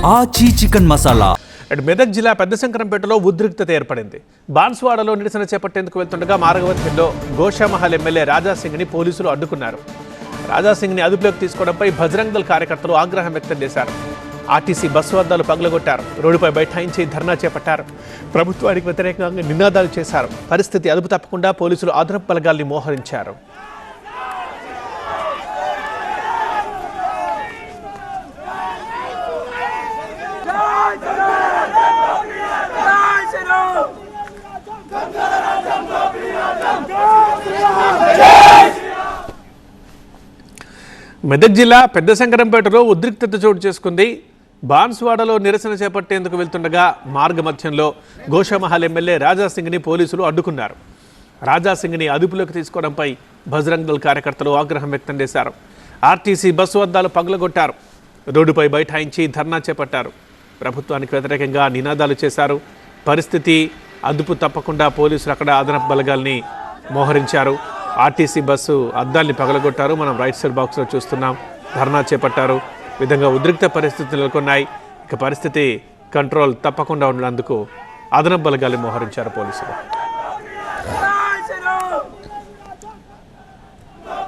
ఆచి చికెన్ మసాలా. మెదక్ జిల్లా పెద్దశంకరంపేటలో ఉద్రిక్తత ఏర్పడింది. బాన్స్వాడలో నిరసన చేపట్టేందుకు వెళ్తుండగా మార్గమధ్యంలో గోషామహల్ ఎమ్మెల్యే రాజాసింగ్ని పోలీసులు అడ్డుకున్నారు. రాజాసింగ్ని అదుపులోకి తీసుకోవడంపై బజరంగ్ దళ్ కార్యకర్తలు ఆగ్రహం వ్యక్తం చేశారు. ఆర్టీసీ బస్సు అద్దాలు పగలగొట్టారు. రోడ్డుపై బైఠాయించి ధర్నా చేపట్టారు. ప్రభుత్వానికి వ్యతిరేకంగా నినాదాలు చేశారు. పరిస్థితి అదుపు తప్పకుండా పోలీసులు అదనపు బలగాల్ని మోహరించారు. మెదక్ జిల్లా పెద్దశంకరంపేటలో ఉద్రిక్తత చోటు చేసుకుంది. బాన్స్వాడలో నిరసన చేపట్టేందుకు వెళ్తుండగా మార్గమధ్యంలో గోషామహల్ ఎమ్మెల్యే రాజాసింగ్ని పోలీసులు అడ్డుకున్నారు. రాజాసింగ్ని అదుపులోకి తీసుకోవడంపై బజరంగ్ దళ్ కార్యకర్తలు ఆగ్రహం వ్యక్తం చేశారు. ఆర్టీసీ బస్సు అద్దాలు పగలగొట్టారు. రోడ్డుపై బైఠాయించి ధర్నా చేపట్టారు. ప్రభుత్వానికి వ్యతిరేకంగా నినాదాలు చేశారు. పరిస్థితి అదుపు తప్పకుండా పోలీసులు అక్కడ అదనపు బలగాల్ని మోహరించారు. ఆర్టీసీ బస్సు అద్దాల్ని పగలగొట్టారు. మనం రైట్ సైడ్ బాక్స్లో చూస్తున్నాం. ధర్నా చేపట్టారు. విధంగా ఉద్రిక్త పరిస్థితులు నెలకొన్నాయి. ఇక పరిస్థితి కంట్రోల్ తప్పకుండా ఉండేందుకు అదనపు బలగాల్ని మోహరించారు పోలీసులు.